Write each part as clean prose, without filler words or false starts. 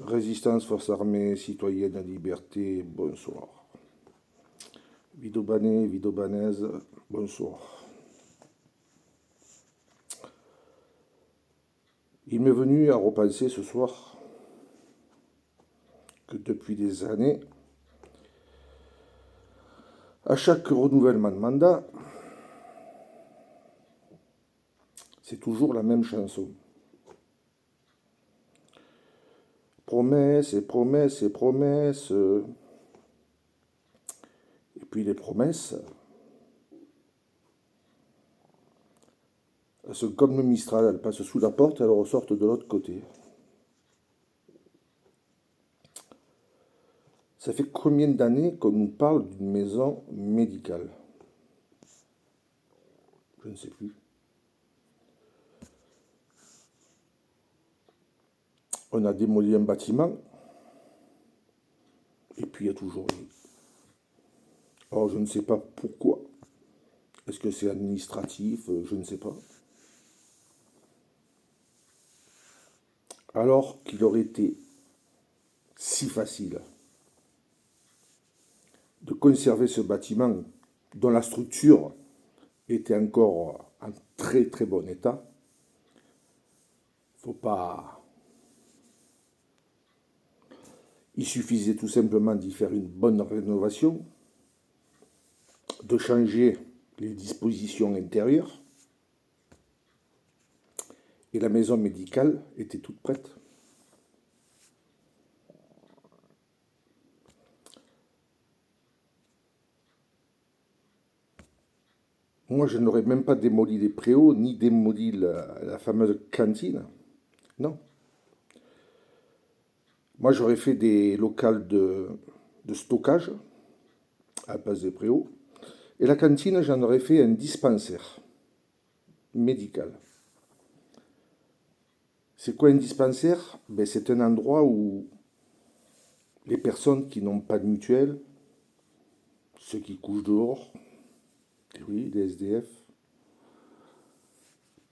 Résistance, force armée, citoyenne, liberté, bonsoir. Vidobanais, vidobanaise, bonsoir. Il m'est venu à repenser ce soir que depuis des années, à chaque renouvellement de mandat, c'est toujours la même chanson. Promesses et promesses et promesses. Et puis les promesses, elles sont comme le Mistral, elles passent sous la porte et elles ressortent de l'autre côté. Ça fait combien d'années qu'on nous parle d'une maison médicale? Je ne sais plus. On a démoli un bâtiment, et puis il y a toujours eu. Alors je ne sais pas pourquoi. Est-ce que c'est administratif? Je ne sais pas. Alors qu'il aurait été si facile de conserver ce bâtiment dont la structure était encore en très très bon état. Faut pas. Il suffisait tout simplement d'y faire une bonne rénovation, de changer les dispositions intérieures, et la maison médicale était toute prête. Moi, je n'aurais même pas démoli les préaux, ni démoli la fameuse cantine. Non. Moi, j'aurais fait des locales de stockage à la place des préaux. Et la cantine, j'en aurais fait un dispensaire médical. C'est quoi un dispensaire? Ben, c'est un endroit où les personnes qui n'ont pas de mutuelle, ceux qui couchent dehors, oui, les SDF,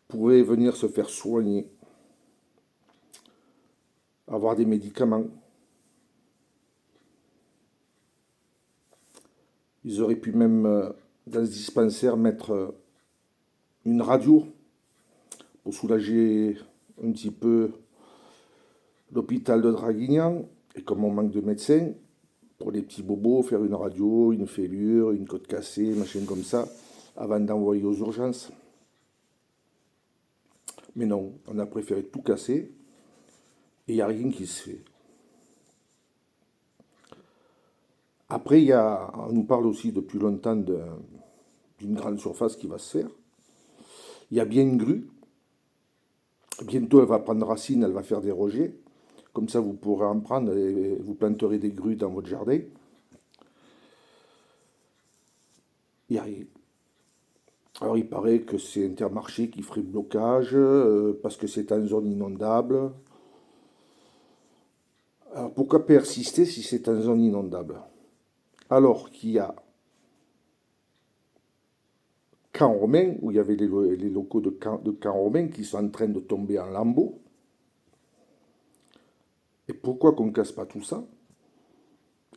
pourraient venir se faire soigner, avoir des médicaments. Ils auraient pu même, dans ce dispensaire, mettre une radio pour soulager un petit peu l'hôpital de Draguignan. Et comme on manque de médecins, pour les petits bobos, faire une radio, une fêlure, une côte cassée, machin comme ça, avant d'envoyer aux urgences. Mais non, on a préféré tout casser et il n'y a rien qui se fait. Après, on nous parle aussi depuis longtemps d'une grande surface qui va se faire. Il y a bien une grue. Bientôt, elle va prendre racine, elle va faire des rejets. Comme ça, vous pourrez en prendre et vous planterez des grues dans votre jardin. Il n'y a rien. Alors, il paraît que c'est Intermarché qui ferait blocage parce que c'est en zone inondable. Alors, pourquoi persister si c'est en zone inondable? Alors qu'il y a Camp Romain, où il y avait les locaux de Camp Romain qui sont en train de tomber en lambeaux. Et pourquoi qu'on ne casse pas tout ça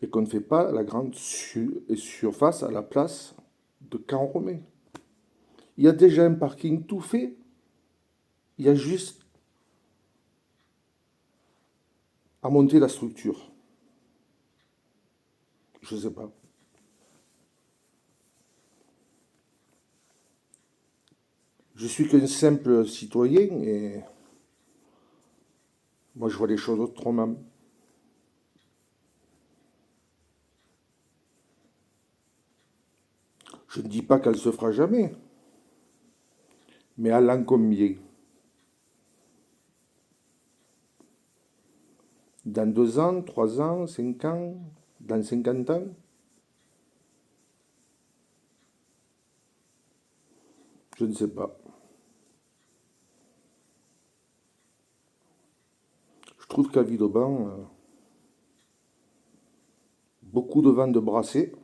et qu'on ne fait pas la grande surface à la place de Camp Romain? Il y a déjà un parking tout fait. Il y a juste à monter la structure. Je ne sais pas. Je suis qu'un simple citoyen et moi je vois les choses autrement. Je ne dis pas qu'elle se fera jamais, mais à l'an combien? Dans 2 ans, 3 ans, 5 ans, dans 50 ans? Je ne sais pas. Je trouve qu'à Villeauban, beaucoup de vent de brasser.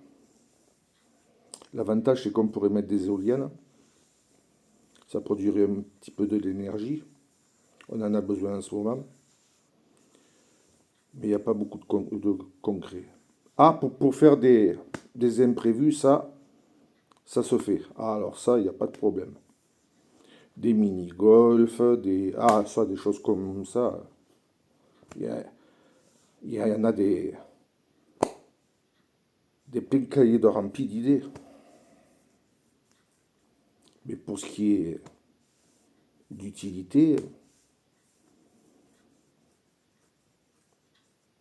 L'avantage, c'est qu'on pourrait mettre des éoliennes. Ça produirait un petit peu de l'énergie. On en a besoin en ce moment. mais il n'y a pas beaucoup de concret. Ah, pour faire des imprévus, ça se fait. Ah, alors ça, il n'y a pas de problème. Des mini-golf, des choses comme ça. Il y, a- il y en a des pleins cahiers de remplis d'idées. Mais pour ce qui est d'utilité,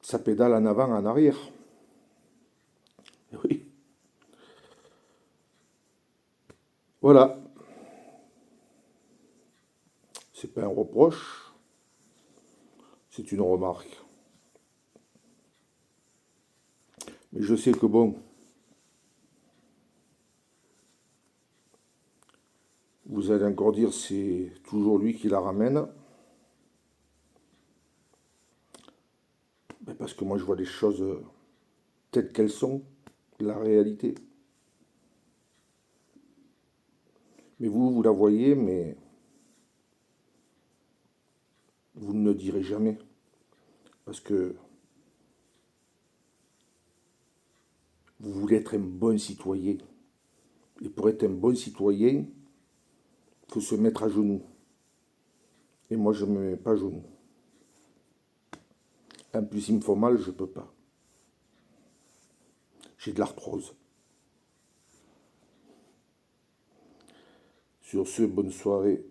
ça pédale en avant, en arrière. Oui. Voilà. C'est pas un reproche, c'est une remarque. Mais je sais que bon, vous allez encore dire c'est toujours lui qui la ramène. Ben, parce que moi je vois les choses telles qu'elles sont, la réalité. Mais vous la voyez, mais vous ne le direz jamais. Parce que vous voulez être un bon citoyen. Et pour être un bon citoyen, il faut se mettre à genoux. Et moi, je ne me mets pas à genoux. En plus, il me faut mal, je ne peux pas. J'ai de l'arthrose. Sur ce, bonne soirée.